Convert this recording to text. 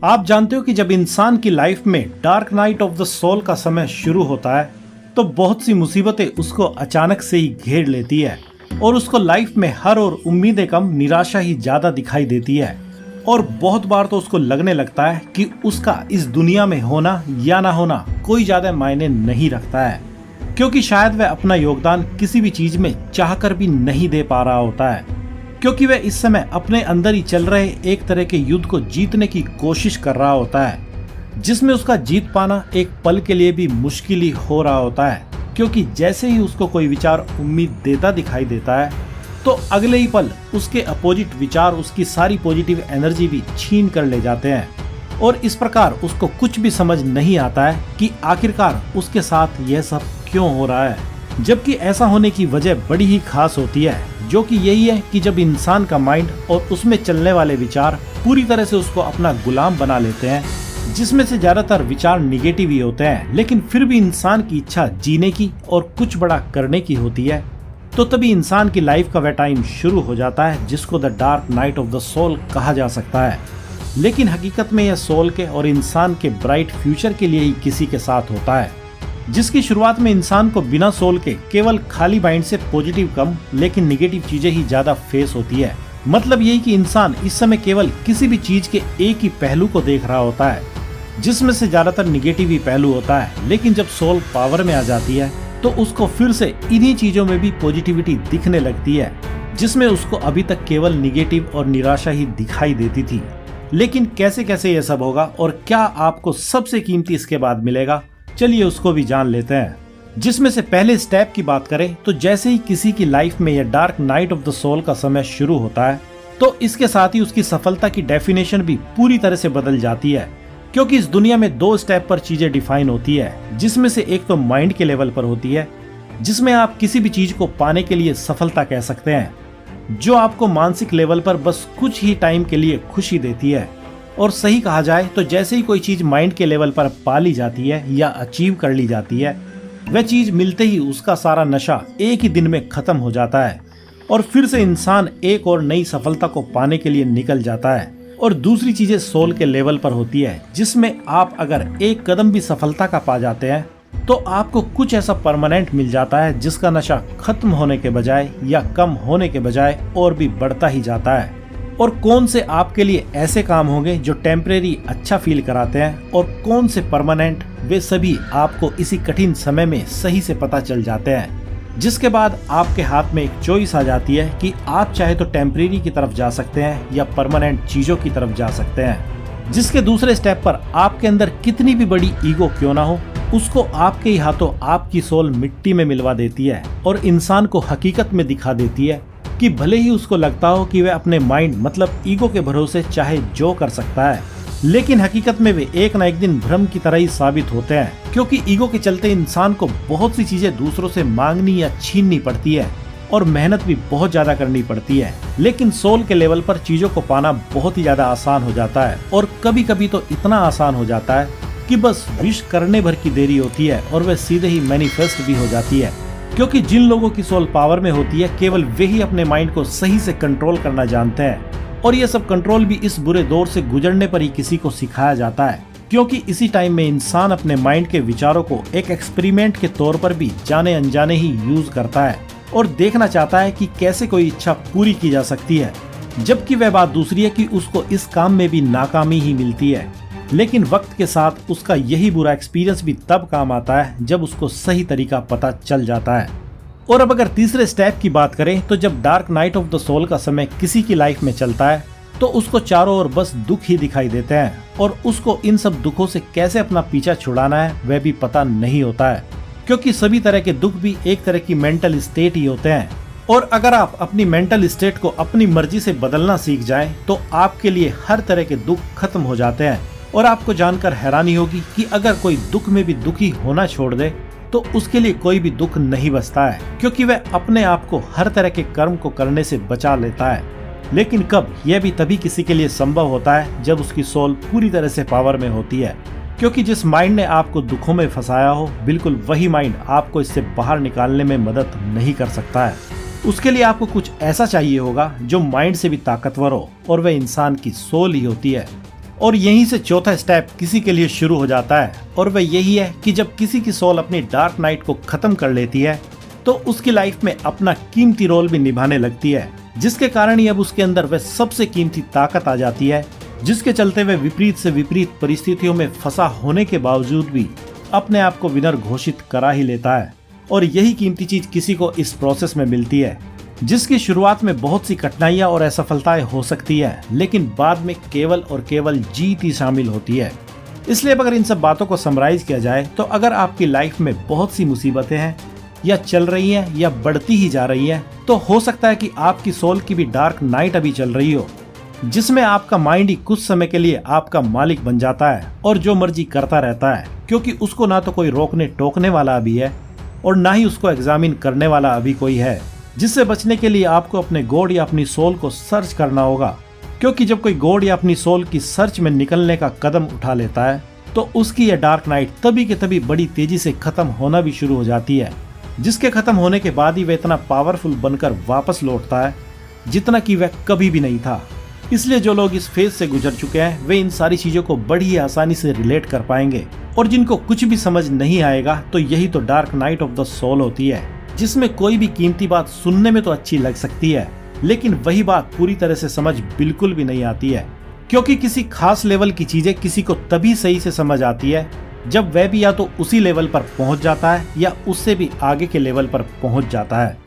आप जानते हो कि जब इंसान की लाइफ में dark night of the soul का समय शुरू होता है तो बहुत सी मुसीबतें उसको अचानक से ही घेर लेती है और उसको लाइफ में हर और उम्मीदें कम, निराशा ही ज्यादा दिखाई देती है। और बहुत बार तो उसको लगने लगता है कि उसका इस दुनिया में होना या ना होना कोई ज्यादा मायने नहीं रखता है, क्योंकि शायद वह अपना योगदान किसी भी चीज में चाहकर भी नहीं दे पा रहा होता है, क्योंकि वह इस समय अपने अंदर ही चल रहे एक तरह के युद्ध को जीतने की कोशिश कर रहा होता है, जिसमें उसका जीत पाना एक पल के लिए भी मुश्किल ही हो रहा होता है। क्योंकि जैसे ही उसको कोई विचार उम्मीद देता दिखाई देता है तो अगले ही पल उसके अपोजिट विचार उसकी सारी पॉजिटिव एनर्जी भी छीन कर ले जाते हैं। और इस प्रकार उसको कुछ भी समझ नहीं आता है कि आखिरकार उसके साथ यह सब क्यों हो रहा है, जबकि ऐसा होने की वजह बड़ी ही खास होती है, जो कि यही है कि जब इंसान का माइंड और उसमें चलने वाले विचार पूरी तरह से उसको अपना गुलाम बना लेते हैं, जिसमें से ज्यादातर विचार निगेटिव ही होते हैं, लेकिन फिर भी इंसान की इच्छा जीने की और कुछ बड़ा करने की होती है, तो तभी इंसान की लाइफ का वह टाइम शुरू हो जाता है जिसको the dark night of the soul कहा जा सकता है। लेकिन हकीकत में यह सोल के और इंसान के ब्राइट फ्यूचर के लिए ही किसी के साथ होता है, जिसकी शुरुआत में इंसान को बिना सोल के केवल खाली माइंड से पॉजिटिव कम लेकिन निगेटिव चीजें ही ज्यादा फेस होती है। मतलब यही कि इंसान इस समय केवल किसी भी चीज के एक ही पहलू को देख रहा होता है, जिसमें से ज्यादातर निगेटिव ही पहलू होता है। लेकिन जब सोल पावर में आ जाती है तो उसको फिर से इन्हीं चीजों में भी पॉजिटिविटी दिखने लगती है, जिसमें उसको अभी तक केवल निगेटिव और निराशा ही दिखाई देती थी। लेकिन कैसे कैसे ये सब होगा और क्या आपको सबसे कीमती इसके बाद मिलेगा, चलिए उसको भी जान लेते हैं। जिसमें से पहले स्टेप की बात करें तो जैसे ही किसी की लाइफ में यह dark night of the soul का समय शुरू होता है तो इसके साथ ही उसकी सफलता की डेफिनेशन भी पूरी तरह से बदल जाती है, क्योंकि इस दुनिया में दो स्टेप पर चीजें डिफाइन होती है, जिसमें से एक तो माइंड के लेवल पर होती है, जिसमें आप किसी भी चीज को पाने के लिए सफलता कह सकते हैं, जो आपको मानसिक लेवल पर बस कुछ ही टाइम के लिए खुशी देती है। और सही कहा जाए तो जैसे ही कोई चीज माइंड के लेवल पर पा ली जाती है या अचीव कर ली जाती है, वह चीज मिलते ही उसका सारा नशा एक ही दिन में खत्म हो जाता है और फिर से इंसान एक और नई सफलता को पाने के लिए निकल जाता है। और दूसरी चीजें सोल के लेवल पर होती है, जिसमें आप अगर एक कदम भी सफलता का पा जाते हैं तो आपको कुछ ऐसा परमानेंट मिल जाता है जिसका नशा खत्म होने के बजाय या कम होने के बजाय और भी बढ़ता ही जाता है। और कौन से आपके लिए ऐसे काम होंगे जो टेम्परेरी अच्छा फील कराते हैं और कौन से परमानेंट, वे सभी आपको इसी कठिन समय में सही से पता चल जाते हैं, जिसके बाद आपके हाथ में एक चॉइस आ जाती है कि आप चाहे तो टेम्परेरी की तरफ जा सकते हैं या परमानेंट चीजों की तरफ जा सकते हैं। जिसके दूसरे स्टेप पर आपके अंदर कितनी भी बड़ी ईगो क्यों ना हो, उसको आपके ही हाथों आपकी सोल मिट्टी में मिलवा देती है और इंसान को हकीकत में दिखा देती है कि भले ही उसको लगता हो कि वह अपने माइंड मतलब ईगो के भरोसे चाहे जो कर सकता है, लेकिन हकीकत में वे एक ना एक दिन भ्रम की तरह ही साबित होते हैं, क्योंकि ईगो के चलते इंसान को बहुत सी चीजें दूसरों से मांगनी या छीननी पड़ती है और मेहनत भी बहुत ज्यादा करनी पड़ती है। लेकिन सोल के लेवल पर चीजों को पाना बहुत ही ज्यादा आसान हो जाता है और कभी कभी तो इतना आसान हो जाता है कि बस विश करने भर की देरी होती है और वह सीधे ही मैनिफेस्ट भी हो जाती है। क्योंकि जिन लोगों की सोल पावर में होती है केवल वे ही अपने माइंड को सही से कंट्रोल करना जानते हैं, और यह सब कंट्रोल भी इस बुरे दौर से गुजरने पर ही किसी को सिखाया जाता है, क्योंकि इसी टाइम में इंसान अपने माइंड के विचारों को एक एक्सपेरिमेंट के तौर पर भी जाने अनजाने ही यूज करता है और देखना चाहता है कि कैसे कोई इच्छा पूरी की जा सकती है, जबकि वह बात दूसरी है कि उसको इस काम में भी नाकामी ही मिलती है। लेकिन वक्त के साथ उसका यही बुरा एक्सपीरियंस भी तब काम आता है जब उसको सही तरीका पता चल जाता है। और अब अगर तीसरे स्टेप की बात करें तो जब dark night of the soul का समय किसी की लाइफ में चलता है तो उसको चारों ओर बस दुख ही दिखाई देते हैं और उसको इन सब दुखों से कैसे अपना पीछा छुड़ाना है वह भी पता नहीं होता है, क्योंकि सभी तरह के दुख भी एक तरह की मेंटल स्टेट ही होते हैं। और अगर आप अपनी मेंटल स्टेट को अपनी मर्जी से बदलना सीख जाएं तो आपके लिए हर तरह के दुख खत्म हो जाते हैं। और आपको जानकर हैरानी होगी कि अगर कोई दुख में भी दुखी होना छोड़ दे तो उसके लिए कोई भी दुख नहीं बचता है, क्योंकि वह अपने आप को हर तरह के कर्म को करने से बचा लेता है। लेकिन कब, यह भी तभी किसी के लिए संभव होता है जब उसकी सोल पूरी तरह से पावर में होती है, क्योंकि जिस माइंड ने आपको दुखों में फंसाया हो बिल्कुल वही माइंड आपको इससे बाहर निकालने में मदद नहीं कर सकता है। उसके लिए आपको कुछ ऐसा चाहिए होगा जो माइंड से भी ताकतवर हो, और वह इंसान की सोल ही होती है। और यहीं से चौथा स्टेप किसी के लिए शुरू हो जाता है, और वह यही है कि जब किसी की सोल अपनी डार्क नाइट को खत्म कर लेती है तो उसकी लाइफ में अपना कीमती रोल भी निभाने लगती है, जिसके कारण ही अब उसके अंदर वह सबसे कीमती ताकत आ जाती है, जिसके चलते वह विपरीत से विपरीत परिस्थितियों में फंसा होने के बावजूद भी अपने आप को विनर घोषित करा ही लेता है। और यही कीमती चीज किसी को इस प्रोसेस में मिलती है, जिसकी शुरुआत में बहुत सी कठिनाइयां और असफलताएं हो सकती है, लेकिन बाद में केवल और केवल जीत ही शामिल होती है। इसलिए अगर इन सब बातों को समराइज किया जाए तो अगर आपकी लाइफ में बहुत सी मुसीबतें हैं या चल रही हैं या बढ़ती ही जा रही हैं, तो हो सकता है कि आपकी सोल की भी डार्क नाइट अभी चल रही हो, जिसमें आपका माइंड ही कुछ समय के लिए आपका मालिक बन जाता है और जो मर्जी करता रहता है, क्योंकि उसको ना तो कोई रोकने टोकने वाला अभी है और ना ही उसको एग्जामिन करने वाला अभी कोई है। जिससे बचने के लिए आपको अपने गॉड या अपनी सोल को सर्च करना होगा, क्योंकि जब कोई गॉड या अपनी सोल की सर्च में निकलने का कदम उठा लेता है तो उसकी यह डार्क नाइट तभी के तभी बड़ी तेजी से खत्म होना भी शुरू हो जाती है, जिसके खत्म होने के बाद ही वह इतना पावरफुल बनकर वापस लौटता है जितना कि वह कभी भी नहीं था। इसलिए जो लोग इस फेज से गुजर चुके हैं वे इन सारी चीजों को बड़ी ही आसानी से रिलेट कर पाएंगे, और जिनको कुछ भी समझ नहीं आएगा तो यही तो dark night of the soul होती है, जिसमें कोई भी कीमती बात सुनने में तो अच्छी लग सकती है, लेकिन वही बात पूरी तरह से समझ बिल्कुल भी नहीं आती है, क्योंकि किसी खास लेवल की चीजें किसी को तभी सही से समझ आती है जब वह भी या तो उसी लेवल पर पहुंच जाता है या उससे भी आगे के लेवल पर पहुंच जाता है।